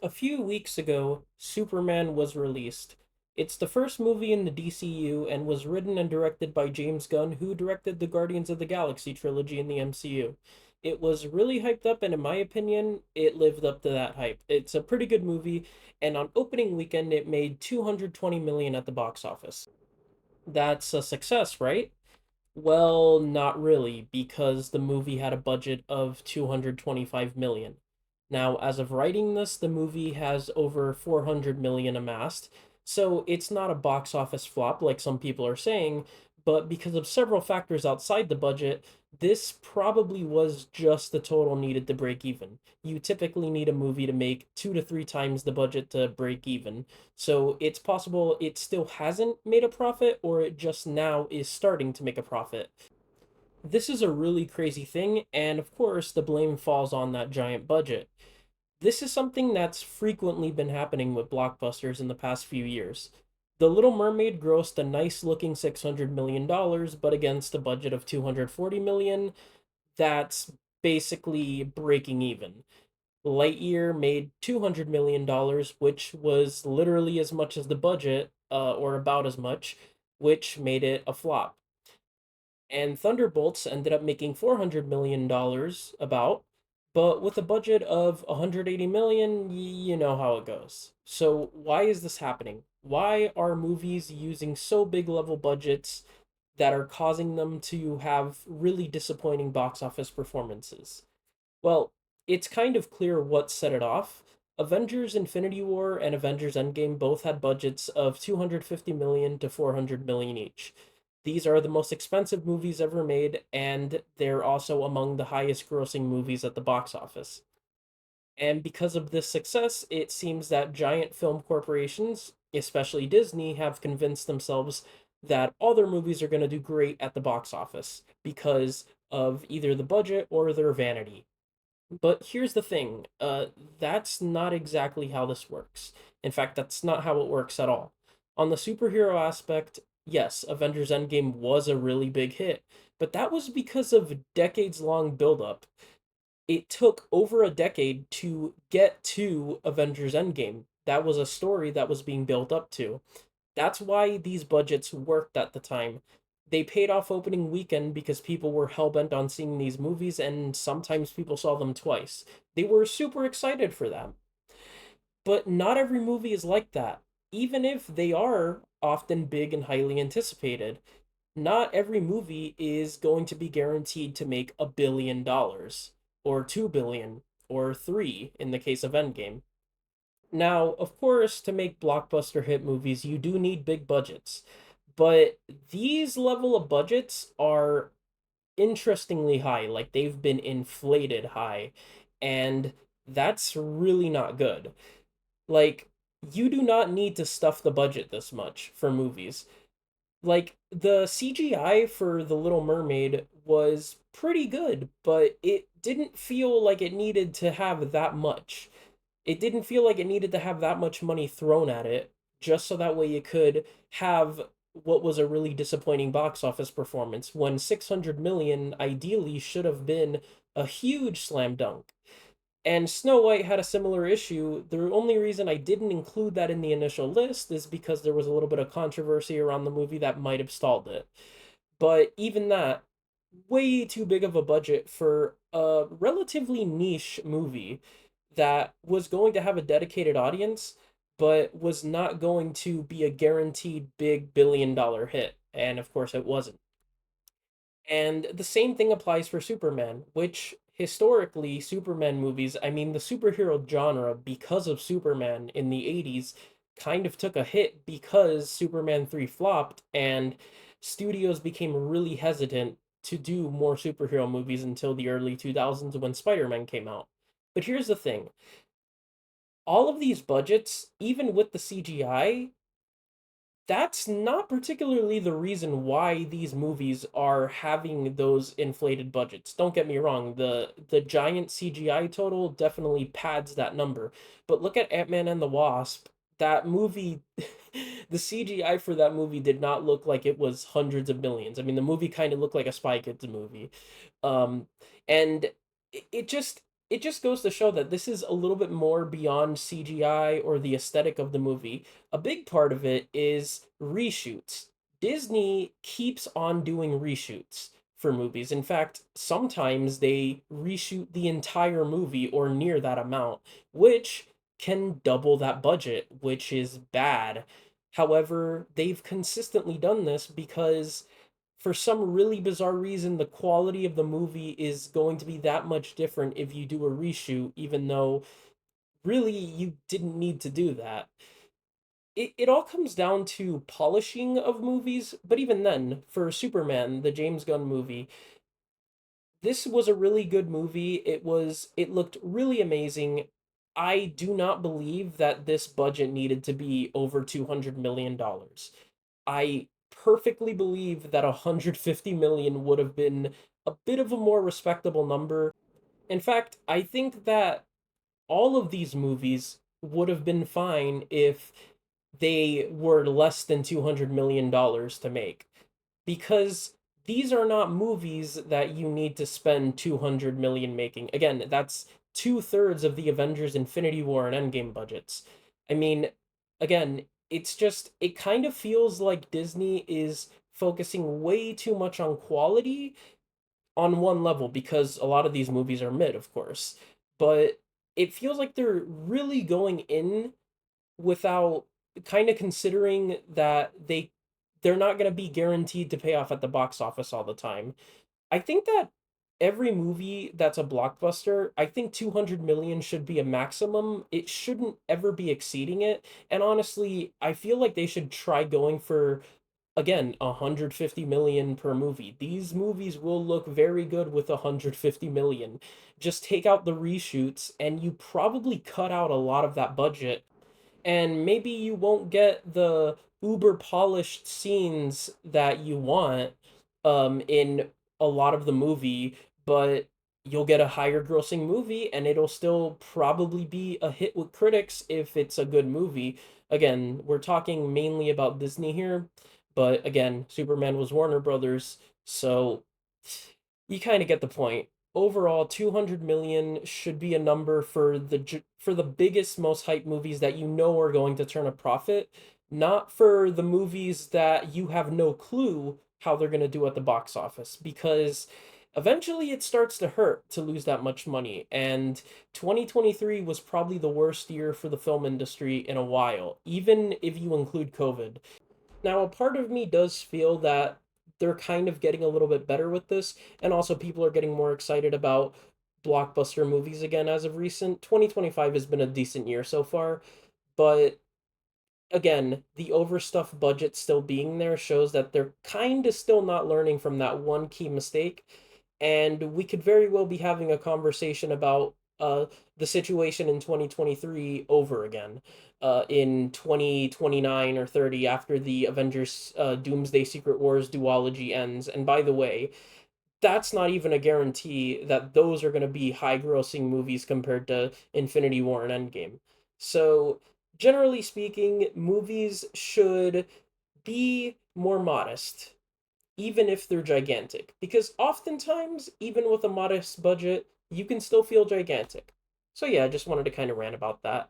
A few weeks ago, Superman was released. It's the first movie in the DCU and was written and directed by James Gunn, who directed the Guardians of the Galaxy trilogy in the MCU. It was really hyped up, and in my opinion, it lived up to that hype. It's a pretty good movie, and on opening weekend, it made 220 million at the box office. That's a success, right? Well, not really, because the movie had a budget of 225 million. Now, as of writing this, the movie has over 400 million amassed, so it's not a box office flop like some people are saying, but because of several factors outside the budget, this probably was just the total needed to break even. You typically need a movie to make 2 to 3 times the budget to break even, so it's possible it still hasn't made a profit or it just now is starting to make a profit. This is a really crazy thing, and of course, the blame falls on that giant budget. This is something that's frequently been happening with blockbusters in the past few years. The Little Mermaid grossed a nice looking $600 million, but against a budget of 240 million, that's basically breaking even. Lightyear made $200 million, which was literally as much as the budget, or about as much, which made it a flop. And Thunderbolts ended up making $400 million, about, but with a budget of 180 million, you know how it goes. So why is this happening? Why are movies using so big level budgets that are causing them to have really disappointing box office performances? Well, it's kind of clear what set it off. Avengers Infinity War and Avengers Endgame both had budgets of 250 million to 400 million each. These are the most expensive movies ever made, and they're also among the highest grossing movies at the box office. And because of this success, it seems that giant film corporations, especially Disney, have convinced themselves that all their movies are going to do great at the box office because of either the budget or their vanity. But here's the thing, that's not exactly how this works. In fact, that's not how it works at all. On the superhero aspect, yes, Avengers Endgame was a really big hit, but that was because of decades long buildup. It took over a decade to get to Avengers Endgame. That was a story that was being built up to. That's why these budgets worked at the time. They paid off opening weekend because people were hell bent on seeing these movies, and sometimes people saw them twice. They were super excited for them. But not every movie is like that. Even if they are often big and highly anticipated, not every movie is going to be guaranteed to make $1 billion, or 2 billion, or three in the case of Endgame. Now, of course, to make blockbuster hit movies, you do need big budgets. But these level of budgets are interestingly high, like they've been inflated high, and that's really not good. Like, you do not need to stuff the budget this much for movies. Like, the CGI for The Little Mermaid was pretty good, but it didn't feel like it needed to have that much. It didn't feel like it needed to have that much money thrown at it just so that way it could have what was a really disappointing box office performance when 600 million ideally should have been a huge slam dunk. And Snow White had a similar issue. The only reason I didn't include that in the initial list is because there was a little bit of controversy around the movie that might have stalled it. But even that, way too big of a budget for a relatively niche movie that was going to have a dedicated audience, but was not going to be a guaranteed big $1 billion hit. And of course, it wasn't. And the same thing applies for Superman, which historically, Superman movies, I mean, the superhero genre, because of Superman in the 80s, kind of took a hit because Superman 3 flopped, and studios became really hesitant to do more superhero movies until the early 2000s when Spider Man came out. But here's the thing, all of these budgets, even with the CGI, that's not particularly the reason why these movies are having those inflated budgets. Don't get me wrong, the giant CGI total definitely pads that number. But look at Ant-Man and the Wasp. That movie the CGI for that movie did not look like it was hundreds of millions. I mean, the movie kind of looked like a Spy Kids movie. Um and it just it just goes to show that this is a little bit more beyond CGI or the aesthetic of the movie. A big part of it is reshoots. Disney keeps on doing reshoots for movies. In fact, sometimes they reshoot the entire movie or near that amount, which can double that budget, which is bad. However, they've consistently done this because for some really bizarre reason, the quality of the movie is going to be that much different if you do a reshoot, even though really you didn't need to do that. It all comes down to polishing of movies, but even then, for Superman, the James Gunn movie, this was a really good movie. It looked really amazing. I do not believe that this budget needed to be over $200 million. I perfectly believe that 150 million would have been a bit of a more respectable number. In fact, I think that all of these movies would have been fine if they were less than $200 million to make, because these are not movies that you need to spend 200 million making. Again, that's two-thirds of the Avengers Infinity War and Endgame budgets. I mean, again, it's just it kind of feels like Disney is focusing way too much on quality on one level, because a lot of these movies are mid, of course, but it feels like they're really going in without kind of considering that they're not going to be guaranteed to pay off at the box office all the time. I think that every movie that's a blockbuster, I think 200 million should be a maximum. It shouldn't ever be exceeding it. And honestly, I feel like they should try going for, again, 150 million per movie. These movies will look very good with 150 million. Just take out the reshoots and you probably cut out a lot of that budget, and maybe you won't get the uber polished scenes that you want in a lot of the movie, but you'll get a higher grossing movie and it'll still probably be a hit with critics if it's a good movie. Again, we're talking mainly about Disney here, but again, Superman was Warner Brothers, so you kind of get the point. Overall, 200 million should be a number for for the biggest, most hype movies that you know are going to turn a profit, not for the movies that you have no clue how they're going to do at the box office, because eventually it starts to hurt to lose that much money. And 2023 was probably the worst year for the film industry in a while, even if you include COVID. Now, a part of me does feel that they're kind of getting a little bit better with this, and also people are getting more excited about blockbuster movies again as of recent. 2025 has been a decent year so far, but again, the overstuffed budget still being there shows that they're kind of still not learning from that one key mistake. And we could very well be having a conversation about the situation in 2023 over again, in 2029 or 30, after the Avengers Doomsday Secret Wars duology ends. And by the way, that's not even a guarantee that those are going to be high grossing movies compared to Infinity War and Endgame. So, generally speaking, movies should be more modest, even if they're gigantic. Because oftentimes, even with a modest budget, you can still feel gigantic. So, yeah, I just wanted to kind of rant about that.